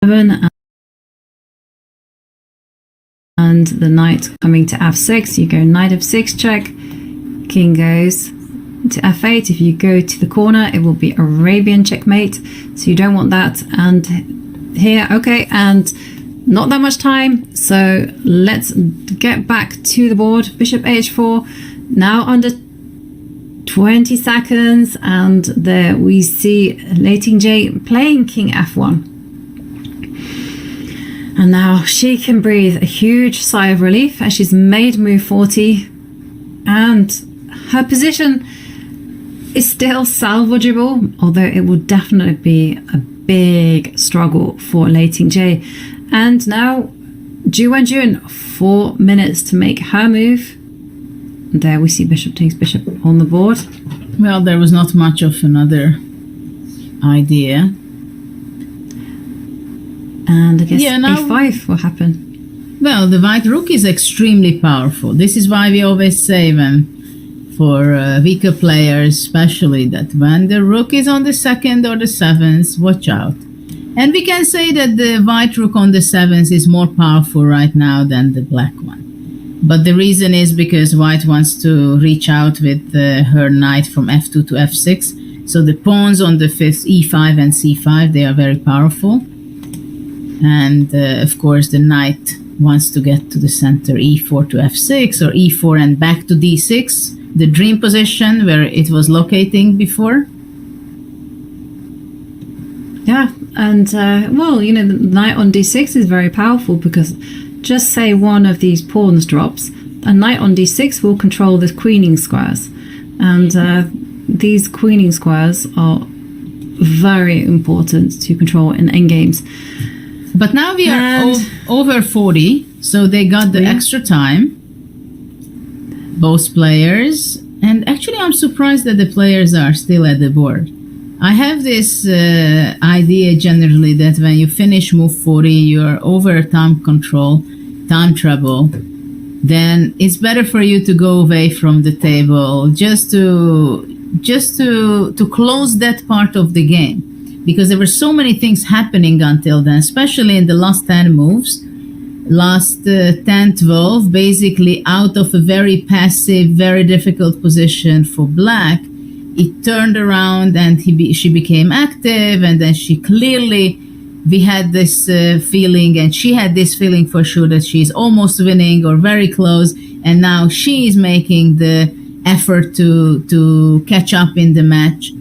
f7 and the knight coming to f6. You go knight f6 check, king goes to f8. If you go to the corner, it will be Arabian checkmate, so you don't want that. And here, okay, and not that much time, so let's get back to the board. Bishop h4, now under 20 seconds, and there we see Lei Tinjie playing king f1. And now she can breathe a huge sigh of relief as she's made move 40, and her position is still salvageable, although it will definitely be a big struggle for Lei Tinjie. And now Ju Wenjun, 4 minutes to make her move. There we see bishop takes bishop on the board. Well, there was not much of another idea. And I guess a5 will happen. Well, the white rook is extremely powerful. This is why we always say, when for weaker players especially, that when the rook is on the second or the seventh, watch out. And we can say that the white rook on the seventh is more powerful right now than the black one. But the reason is because white wants to reach out with her knight from f2 to f6. So the pawns on the fifth, e5 and c5, they are very powerful. And of course the knight wants to get to the center, e4 to f6 or e4 and back to d6, the dream position where it was locating before. Yeah, and well, you know, the knight on d6 is very powerful because just say one of these pawns drops, a knight on d6 will control the queening squares. And these queening squares are very important to control in endgames. But now we are over 40, so they got the extra time, both players. And actually, I'm surprised that the players are still at the board. I have this idea generally that when you finish move 40, you're over time control, time trouble, then it's better for you to go away from the table just to close that part of the game. Because there were so many things happening until then, especially in the last 10 moves, last 10, 12, basically out of a very passive, very difficult position for black, it turned around and she became active, and then we had this feeling, and she had this feeling for sure that she's almost winning or very close, and now she is making the effort to catch up in the match.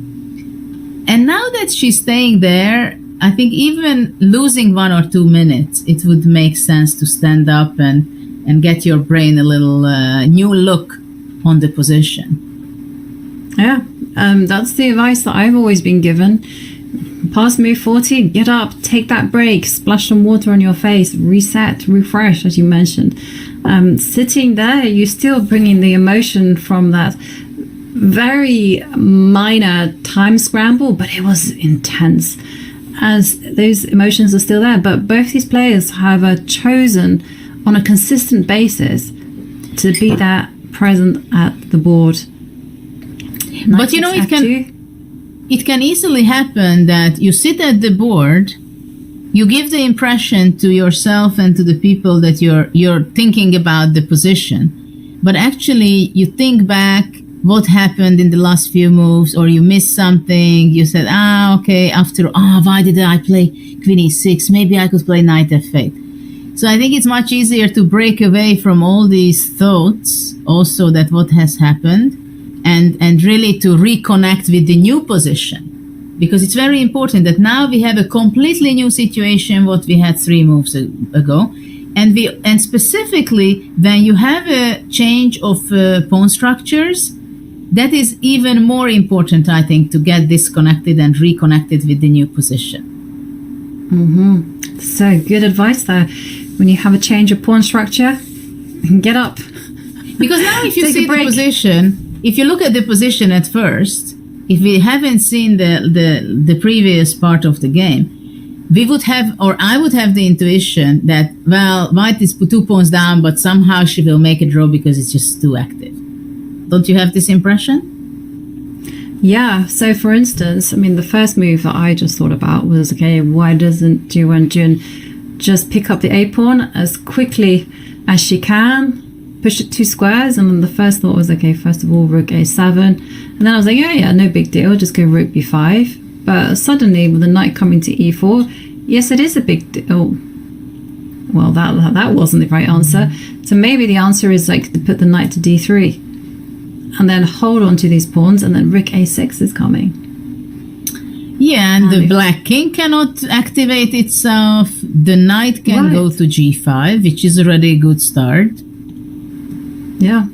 And now that she's staying there, I think even losing 1 or 2 minutes, it would make sense to stand up and get your brain a little new look on the position. Yeah, that's the advice that I've always been given. Past move 40, get up, take that break, splash some water on your face, reset, refresh, as you mentioned. Sitting there, you're still bringing the emotion from that very minor time scramble, but it was intense, as those emotions are still there. But both these players have chosen on a consistent basis to be there present at the board. But you know, it can easily happen that you sit at the board, you give the impression to yourself and to the people that you're thinking about the position, but actually you think back what happened in the last few moves, or you missed something. You said, okay, why did I play queen e6? Maybe I could play knight f8. So I think it's much easier to break away from all these thoughts, also that what has happened, and really to reconnect with the new position. Because it's very important that now we have a completely new situation what we had 3 moves ago. And specifically, when you have a change of pawn structures, that is even more important, I think, to get disconnected and reconnected with the new position. Mm-hmm. So good advice there. When you have a change of pawn structure, get up. Because now if you see the position, if you look at the position at first, if we haven't seen the previous part of the game, we would have, or I would have the intuition that, well, white is 2 pawns down, but somehow she will make a draw because it's just too active. Don't you have this impression? Yeah, so for instance, I mean, the first move that I just thought about was, okay, why doesn't Ju Wenjun just pick up the A pawn as quickly as she can, push it 2 squares? And then the first thought was, okay, first of all, rook A7. And then I was like, yeah, no big deal, just go rook B5. But suddenly, with the knight coming to E4, yes, it is a big deal. Well, that wasn't the right answer. So maybe the answer is like to put the knight to D3. And then hold on to these pawns, and then rook A6 is coming. Yeah, and the black king cannot activate itself. The knight can go to G5, which is already a good start. Yeah.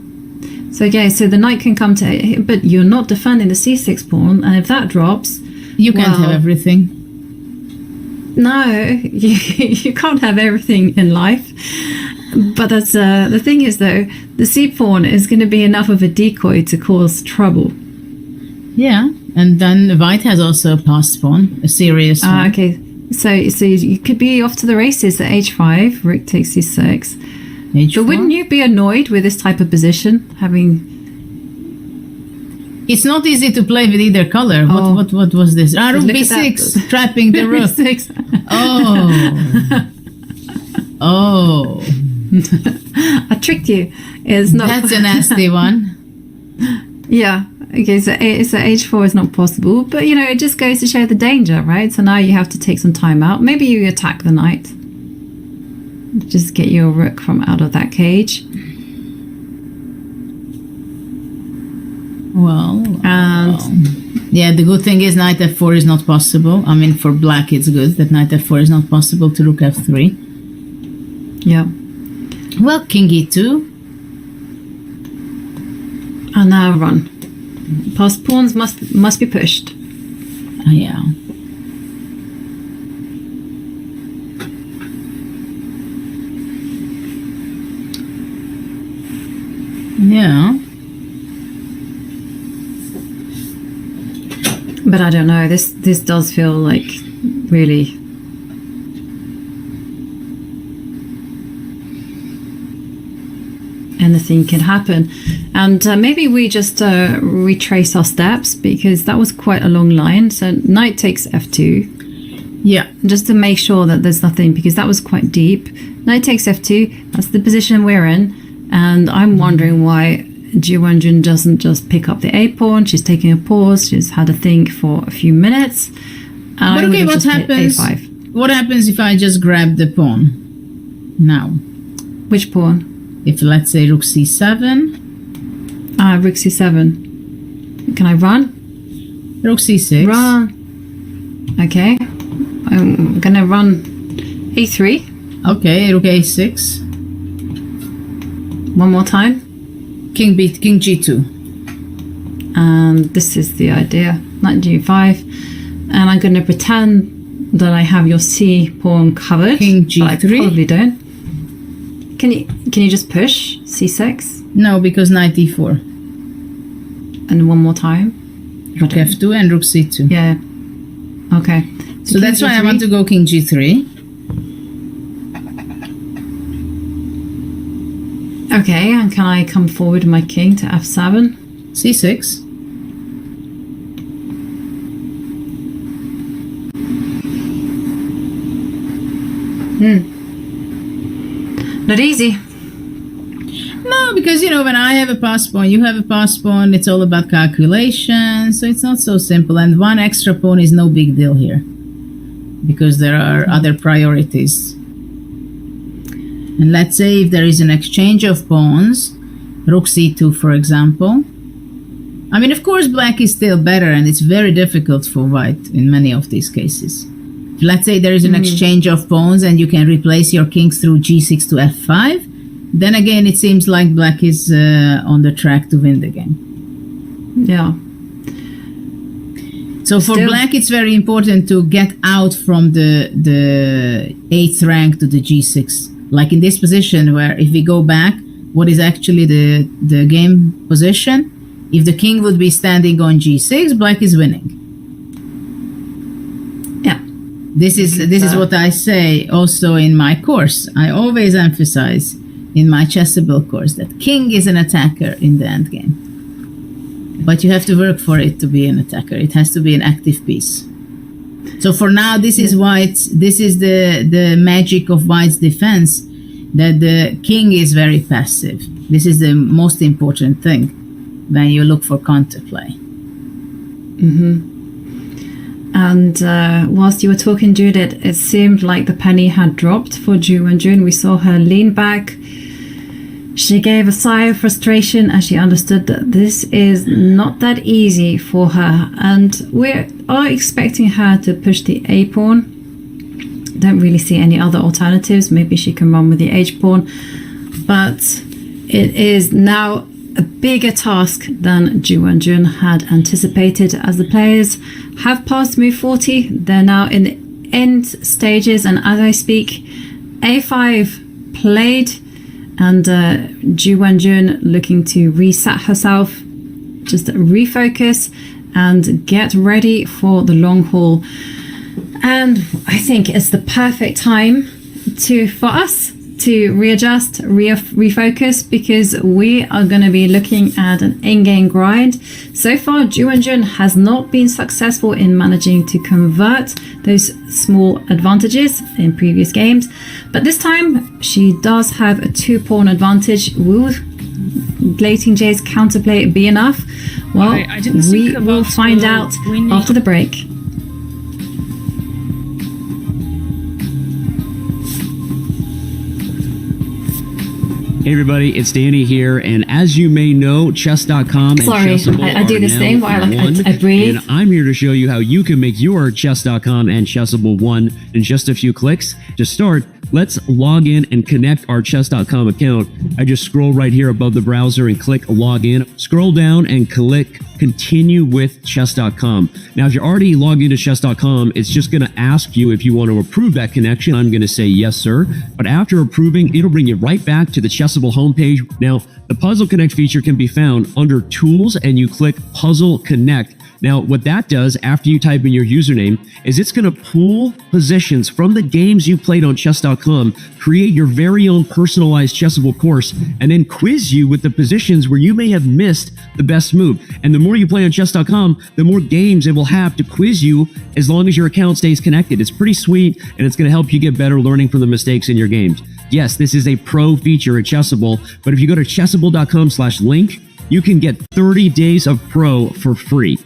So, okay, so the knight can come to A, but you're not defending the C6 pawn, and if that drops... You can't have everything. No, you can't have everything in life. But that's the thing is, though, the C pawn is going to be enough of a decoy to cause trouble. Yeah, and then white has also a passed pawn, a serious one. Okay, so you could be off to the races at H5, rook takes C6. H4. But wouldn't you be annoyed with this type of position, having... It's not easy to play with either color. What was this? Rook B6, trapping the rook. B6. Oh. I tricked you. It's not. That's a nasty one. Yeah. Okay, so H4 is not possible. But, it just goes to show the danger, right? So now you have to take some time out. Maybe you attack the knight. Just get your rook from out of that cage. Yeah, the good thing is knight F4 is not possible. I mean, for black it's good that knight F4 is not possible to rook F3. Yeah. Well, king E2. And now run. Passed pawns must be pushed. Yeah. Yeah. But I don't know. This does feel like really... anything can happen. And maybe we just retrace our steps, because that was quite a long line. So knight takes F2. Yeah. Just to make sure that there's nothing, because that was quite deep. Knight takes F2. That's the position we're in. And I'm wondering why Ju Wenjun doesn't just pick up the A pawn. She's taking a pause. She's had a think for a few minutes. But okay, what happens? A5. What happens if I just grab the pawn now? Which pawn? If, let's say, rook C7. Rook C7. Can I run? Rook C6. Run. Okay. I'm gonna run A3. Okay, rook A6. One more time. King G2. And this is the idea. Knight G5. And I'm going to pretend that I have your C pawn covered. King G3. But I probably don't. Can you just push C6? No, because knight E4. And one more time. Rook F2 and rook C2. Yeah. Okay. So that's why I want to go King G3. Okay, and can I come forward with my king to F7? C6. Not easy. No, because, when I have a pass pawn, you have a pass pawn, it's all about calculation, so it's not so simple. And one extra pawn is no big deal here, because there are other priorities. And let's say if there is an exchange of pawns, rook C2, for example. I mean, of course, black is still better, and it's very difficult for white in many of these cases. Let's say there is an exchange of pawns and you can replace your kings through G6 to F5. Then again, it seems like black is on the track to win the game. Yeah. So for black, it's very important to get out from the 8th rank to the G6. Like in this position where if we go back, what is actually the game position? If the king would be standing on G6, black is winning. This is what I say also in my course. I always emphasize in my chessable course that king is an attacker in the endgame. but you have to work for it to be an attacker. It has to be an active piece. So for now, this is this is the magic of White's defense, that the king is very passive. This is the most important thing when you look for counterplay. And whilst you were talking, Judith, it seemed like the penny had dropped for Ju Wenjun. We saw her lean back. She gave a sigh of frustration as she understood that this is not that easy for her. And we are expecting her to push the A pawn. Don't really see any other alternatives. Maybe she can run with the H pawn. But it is now a bigger task than Ju Wenjun had anticipated, as the players have passed move 40. They're now in the end stages, and as I speak, A5 played, and Ju Wenjun looking to reset herself, just refocus and get ready for the long haul. And I think it's the perfect time for us to readjust, refocus, because we are going to be looking at an in-game grind. So far, Ju Wenjun has not been successful in managing to convert those small advantages in previous games, but this time she does have a 2-pawn advantage. Will Lei Tinjie's counterplay be enough? Well, we will find out after the break. Hey everybody, it's Danny here, and as you may know, chess.com and Chessable I do this thing while I breathe. And I'm here to show you how you can make your chess.com and Chessable 1 in just a few clicks. To start, let's log in and connect our chess.com account. I just scroll right here above the browser and click log in. Scroll down and click continue with chess.com. Now, if you're already logged into chess.com, it's just going to ask you if you want to approve that connection. I'm going to say yes, sir. But after approving, it'll bring you right back to the Chessable homepage. Now, the Puzzle Connect feature can be found under Tools, and you click Puzzle Connect. Now, what that does after you type in your username is it's going to pull positions from the games you played on chess.com, create your very own personalized Chessable course, and then quiz you with the positions where you may have missed the best move. And the more you play on chess.com, the more games it will have to quiz you as long as your account stays connected. It's pretty sweet, and it's going to help you get better learning from the mistakes in your games. Yes, this is a pro feature at Chessable, but if you go to chessable.com/link, you can get 30 days of pro for free.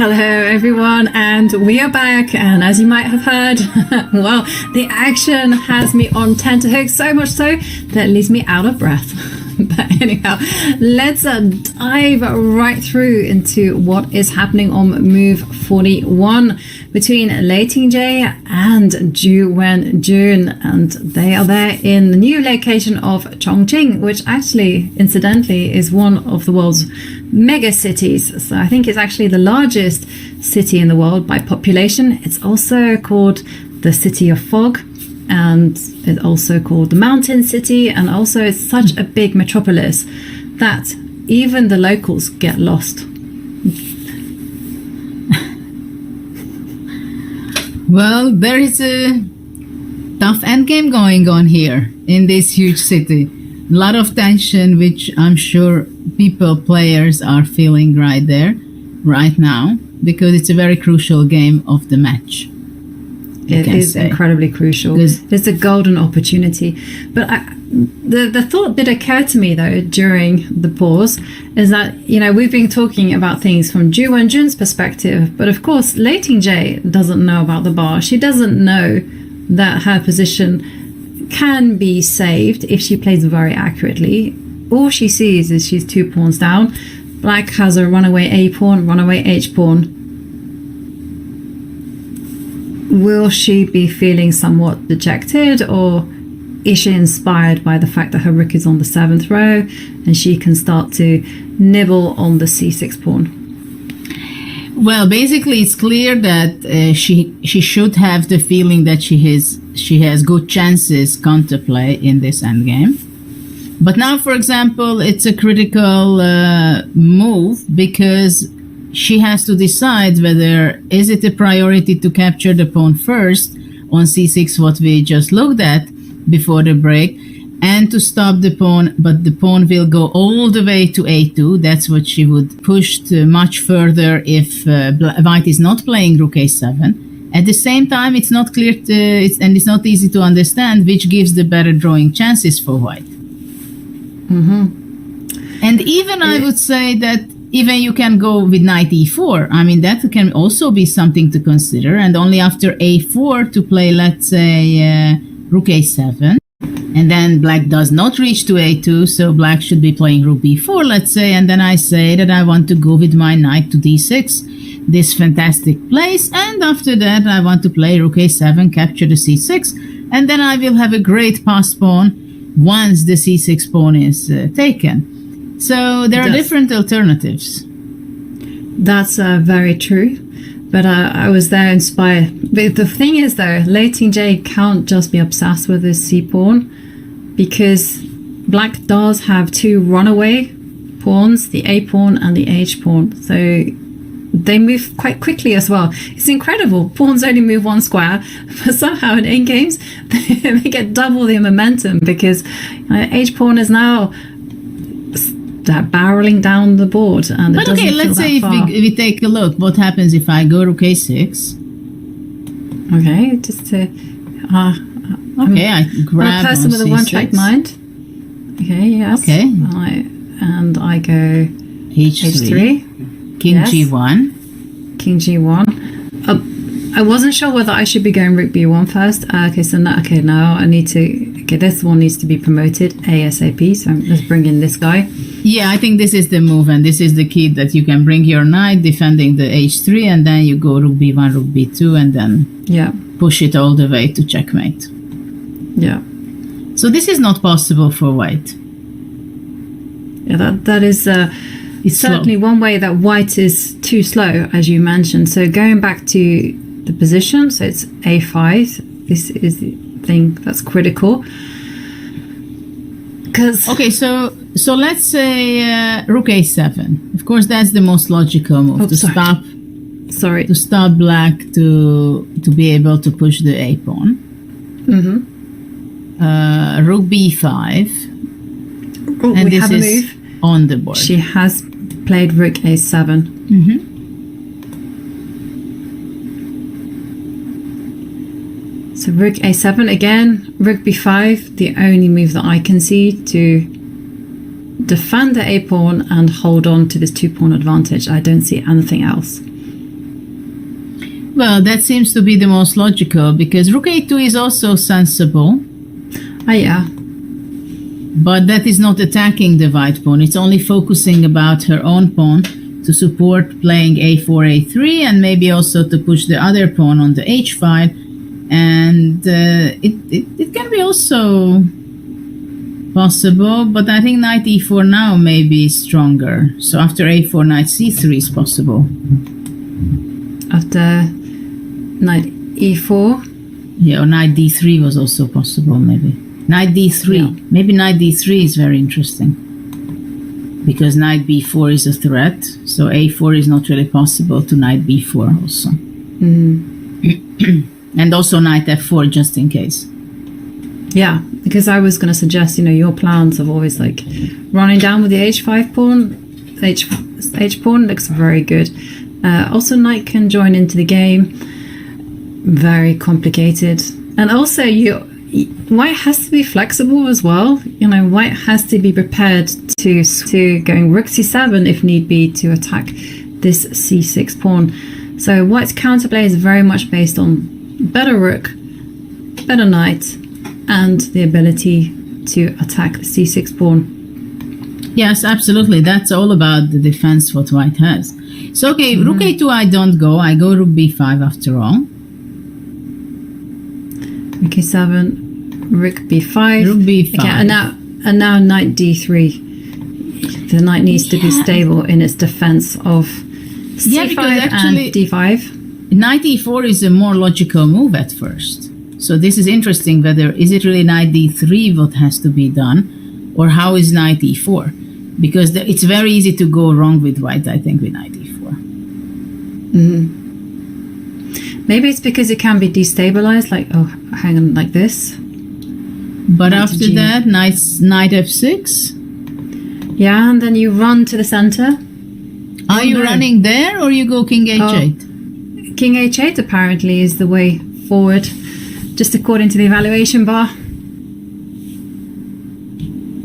Hello, everyone, and we are back. And as you might have heard, well, the action has me on tenterhooks, so much so that it leaves me out of breath. But anyhow, let's dive right through into what is happening on move 41 between Lei Tinjie and Ju Wenjun, and they are there in the new location of Chongqing, which actually, incidentally, is one of the world's mega cities. So I think it's actually the largest city in the world by population. It's also called the City of Fog, and it's also called the Mountain City, and also it's such a big metropolis that even the locals get lost. Well, there is a tough endgame going on here in this huge city. A lot of tension, which I'm sure players are feeling right there, right now, because it's a very crucial game of the match. It is incredibly crucial. It's a golden opportunity. But the thought that occurred to me, though, during the pause is that, we've been talking about things from Ju Wenjun's perspective, but of course, Lei Tinjie doesn't know about the bar. She doesn't know that her position can be saved if she plays very accurately. All she sees is she's 2 pawns down. Black has a runaway A pawn, runaway H pawn. Will she be feeling somewhat dejected, or is she inspired by the fact that her rook is on the 7th row and she can start to nibble on the c6 pawn? Well, basically, it's clear that she should have the feeling that she has good chances counterplay in this endgame. But now, for example, it's a critical move, because she has to decide whether is it a priority to capture the pawn first on c6, what we just looked at before the break, and to stop the pawn, but the pawn will go all the way to a2. That's what she would push to much further if white is not playing rook a7. At the same time, it's not clear and it's not easy to understand which gives the better drawing chances for white. And even I would say that even you can go with knight e4. I mean, that can also be something to consider. And only after a4 to play, let's say, rook a7. And then black does not reach to a2, so black should be playing rook b4, let's say. And then I say that I want to go with my knight to d6, this fantastic place. And after that, I want to play rook a7, capture the c6. And then I will have a great passed pawn once the c6 pawn is taken. So there are different alternatives. That's very true. But I was there inspired. But the thing is, though, Lei Tinjie can't just be obsessed with this c pawn, because black does have 2 runaway pawns, the a pawn and the h pawn. So they move quite quickly as well. It's incredible. Pawns only move 1 square, but somehow in games they get double the momentum, because h pawn is now barreling down the board, and but okay, let's say if we take a look, what happens if I go rook a6? Okay, just to I grab a person with a one-track mind. Okay, yes. Okay, and I go h3, king g1, king g1. I wasn't sure whether I should be going rook b1 first. Now I need to. Okay, this one needs to be promoted ASAP. So let's bring in this guy. Yeah, I think this is the move, and this is the key, that you can bring your knight defending the h3, and then you go rook b1, rook b2, and then push it all the way to checkmate. Yeah. So this is not possible for white. Yeah, that is it's certainly one way that white is too slow, as you mentioned. So going back to the position, so it's a5. This is the thing that's critical. Okay, so let's say rook a7. Of course, that's the most logical move to stop black to be able to push the a pawn. Rook b5. And this is on the board. She has played rook a7. So rook a7 again, rook b5, the only move that I can see to defend the a pawn and hold on to this 2 pawn advantage. I don't see anything else. Well, that seems to be the most logical because rook a2 is also sensible, Yeah. but that is not attacking the white pawn. It's only focusing about her own pawn to support playing a4, a3, and maybe also to push the other pawn on the h file. And it can be also possible, but I think knight e4 now may be stronger. So after a4, knight c3 is possible. After knight e4. Yeah, or knight d3 was also possible, maybe. Knight d3. Yeah. Maybe knight d3 is very interesting. Because knight b4 is a threat, so a4 is not really possible to knight b4 also. And also knight f4 just in case. Yeah, because I was going to suggest, your plans of always like running down with the h5 pawn. H pawn looks very good. Also, knight can join into the game. Very complicated. And also, white has to be flexible as well. White has to be prepared to going rook c7 if need be to attack this c6 pawn. So white's counterplay is very much based on better rook, better knight, and the ability to attack the c6 pawn. Yes, absolutely. That's all about the defense what white has. So, okay, rook a2 I don't go. I go rook b5 after all. Rook a7, rook b5. Rook b5. Okay, and now knight d3. The knight needs to be stable in its defense of c5 because actually and d5. Knight e4 is a more logical move at first. So this is interesting. Whether is it really knight d3 what has to be done, or how is knight e4? Because it's very easy to go wrong with white, I think, with knight e4. Maybe it's because it can be destabilized, like, hang on, like this. But Knight after to G. that, knight f6. Yeah, and then you run to the center. Are you no. running there, or you go king h8? King h8 apparently is the way forward, just according to the evaluation bar.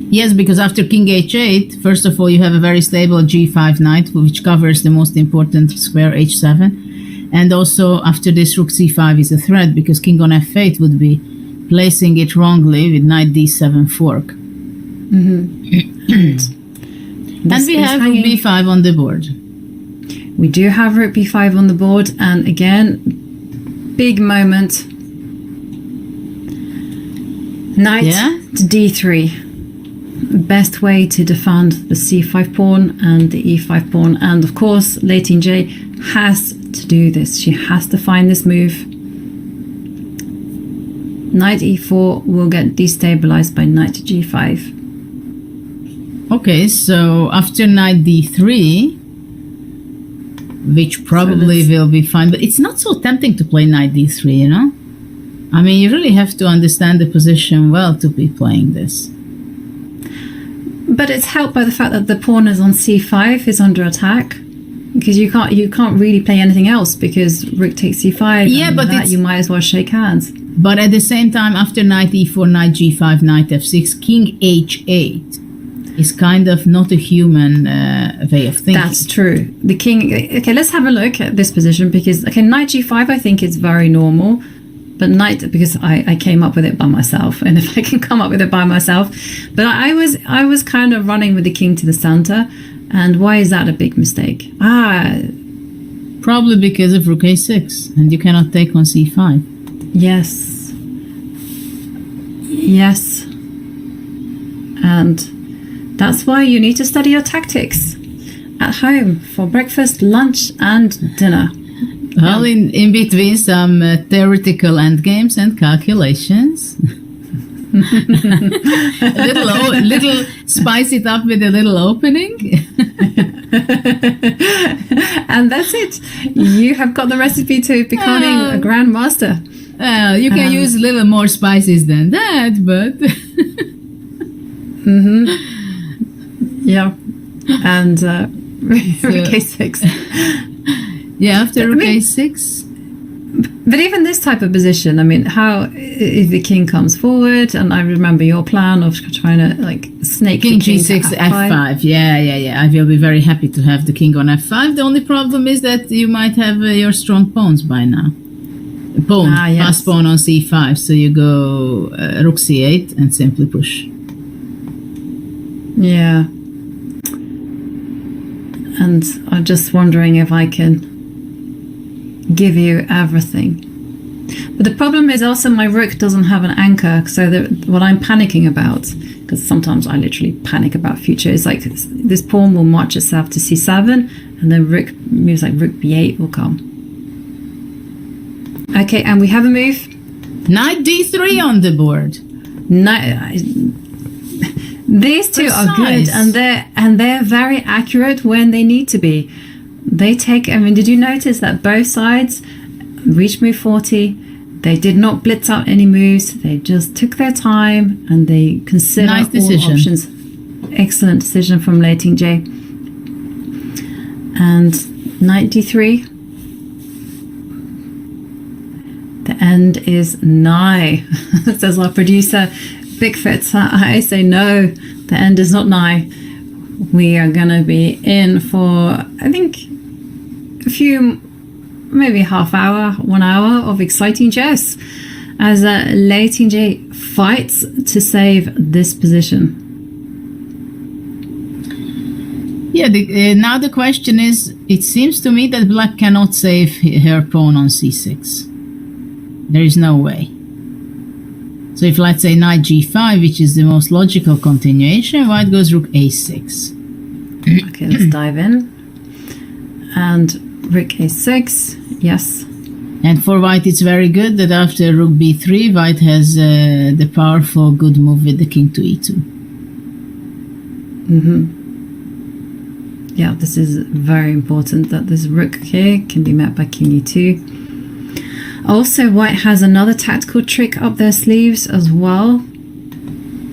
Yes, because after king h8, first of all, you have a very stable g5 knight, which covers the most important square h7. And also, after this, rook c5 is a threat, because king on f8 would be placing it wrongly with knight d7 fork. And we have rook b5 on the board. We do have rook b5 on the board, and again, big moment. Knight to d3. Best way to defend the c5 pawn and the e5 pawn. And of course, Lei Tinjie has to do this. She has to find this move. Knight e4 will get destabilized by knight to g5. Okay, so after knight d3, which probably will be fine, but it's not so tempting to play knight d3, you know? I mean, you really have to understand the position well to be playing this. But it's helped by the fact that the pawn is on c5, is under attack, because you can't really play anything else because rook takes c5. Yeah, but that you might as well shake hands. But at the same time, after knight e4, knight g5, knight f6, king h8 is kind of not a human way of thinking. That's true. The king. Okay, let's have a look at this position, because knight g5 I think is very normal. But knight, because I came up with it by myself, and if I can come up with it by myself, but I was kind of running with the king to the center, and why is that a big mistake? Probably because of rook a6, and you cannot take on c5. Yes, and that's why you need to study your tactics at home for breakfast, lunch, and dinner. Well, in between some theoretical endgames and calculations. a little spice it up with a little opening. And that's it. You have got the recipe to becoming a grandmaster. You can use a little more spices than that, but... Yeah. And rook a6. Yeah, after rook a6. But even this type of position, I mean, how if the king comes forward, and I remember your plan of trying to like snake King the king to G6, F5. Yeah. I will be very happy to have the king on F5. The only problem is that you might have your strong pawns by now. Pawn, pass pawn on C5. So you go rook C8 and simply push. Yeah. And I'm just wondering if I can give you everything. But the problem is also my rook doesn't have an anchor, so what I'm panicking about, because sometimes I literally panic about future, is like this pawn will march itself to C7, and then rook moves like rook B8 will come. Okay, and we have a move. Knight D3 on the board. These two are good, and they're very accurate when they need to be. They take, I mean, did you notice that both sides reached move 40? They did not blitz out any moves. They just took their time and they considered all options. Excellent decision from Lei Tinjie. And knight d3. The end is nigh, says our producer. Bigfoot, I say no, the end is not nigh. We are going to be in for, I think, a few, maybe half hour, 1 hour of exciting chess as Lei Tinjie fights to save this position. Yeah, now the question is, it seems to me that black cannot save her pawn on c6. There is no way. So if, let's say, knight g5, which is the most logical continuation, white goes rook a6. Okay, let's dive in. And rook a6, yes. And for white, it's very good that after rook b3, white has the powerful good move with the king to e2. Yeah, this is very important that this rook here can be met by king e2. Also, white has another tactical trick up their sleeves as well.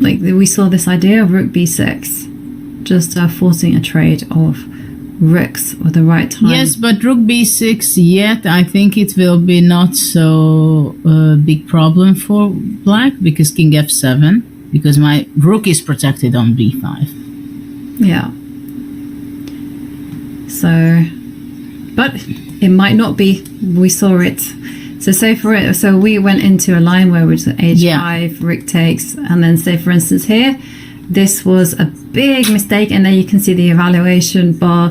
Like we saw this idea of rook b6, just forcing a trade of rooks with the right time. Yes, but rook b6 yet, I think it will be not so big problem for black, because king f7, because my rook is protected on b5. Yeah. So, but it might not be. We saw it. So say for it, so we went into a line where it's h5, rook takes, and then say for instance here, this was a big mistake, and there you can see the evaluation bar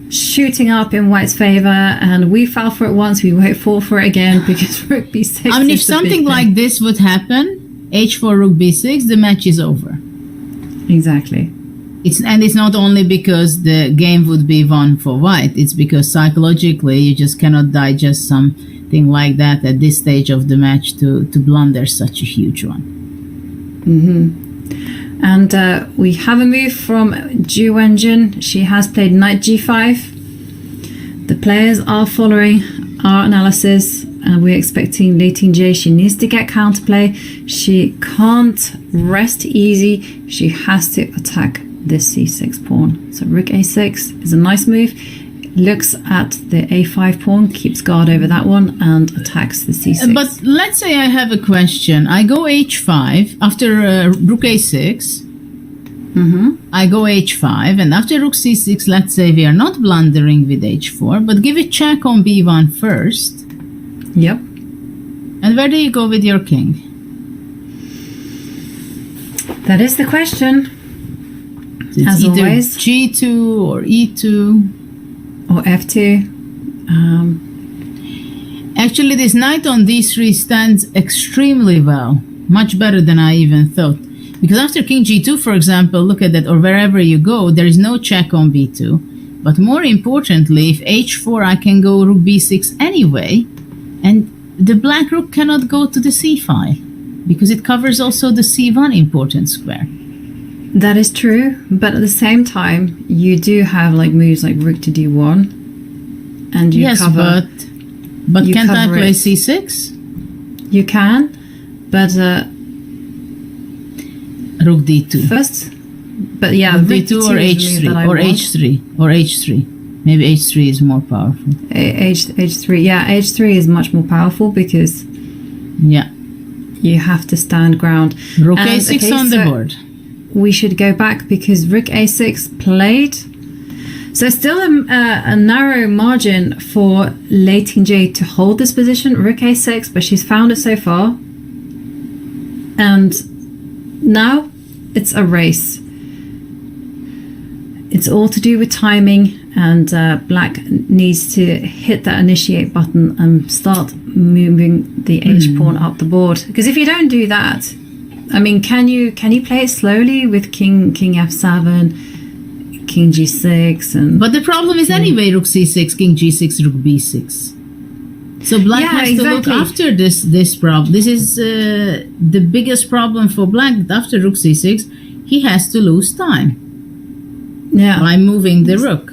shooting up in white's favor, and we fell for it once, we won't fall for it again because rook b6. I mean, if something like this would happen, h4 rook b6, the match is over. Exactly. It's not only because the game would be won for white, it's because psychologically you just cannot digest something like that at this stage of the match to blunder such a huge one. And we have a move from Ju Wenjun. She has played knight g5. The players are following our analysis, and we're expecting Lei Tinjie. She needs to get counterplay. She can't rest easy. She has to attack this c6 pawn. So rook a6 is a nice move. Looks at the a5 pawn, keeps guard over that one, and attacks the c6. But let's say I have a question. I go h5 after rook a6. I go h5, and after rook c6, let's say we are not blundering with h4, but give a check on b1 first. Yep. And where do you go with your king? That is the question. It's as either always. g2 or e2. Or f2. Actually, this knight on d3 stands extremely well, much better than I even thought. Because after king g2, for example, look at that, or wherever you go, there is no check on b2. But more importantly, if h4, I can go rook b6 anyway, and the black rook cannot go to the c file, because it covers also the c1 important square. That is true, but at the same time, you do have like moves like rook to d1, and you cover. But can't I play c6? You can, but rook d2 first. But yeah, rook d2 or h3 or h3 or h3. Maybe h3 is more powerful. H3, yeah, H3 is much more powerful because Yeah. you have to stand ground. Rook And, a6 okay, on the so board. we should go back because Rook a6 played. So still a narrow margin for Lei Tinjie to hold this position, Rook a6, but she's found it so far. And now it's a race. It's all to do with timing, and Black needs to hit that initiate button and start moving the H pawn up the board. Because if you don't do that, I mean, can you play it slowly with King F7, King G6, and But the problem is anyway Rook C6, King G6, Rook B6. So Black Yeah, has to look exactly. after this problem. This is the biggest problem for Black. After Rook C6, he has to lose time yeah. by moving the Rook.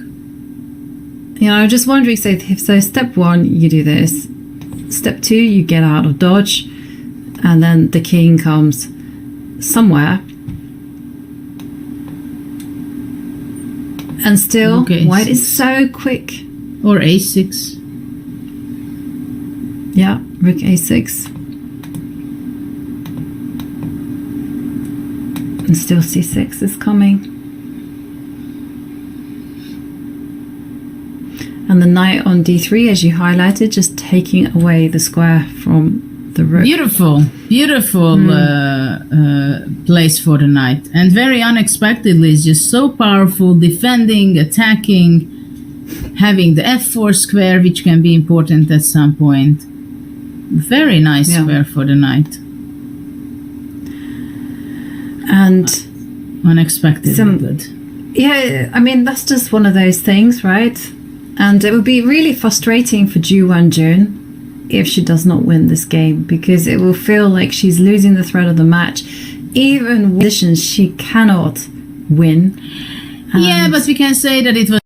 You know, I'm just wondering. So step one, you do this. Step two, you get out of dodge, and then the king comes somewhere. And still, Okay, white is so quick. Or A6. Yeah, Rook a6. And still c6 is coming. And the knight on d3, as you highlighted, just taking away the square from the rook. Beautiful place for the knight. And very unexpectedly, it's just so powerful, defending, attacking, having the f4 square, which can be important at some point. Very nice square for the knight. And unexpectedly good. Yeah, I mean, that's just one of those things, right? And it would be really frustrating for Ju Wenjun if she does not win this game, because it will feel like she's losing the thread of the match. Even with positions she cannot win. Yeah, but we can say that it was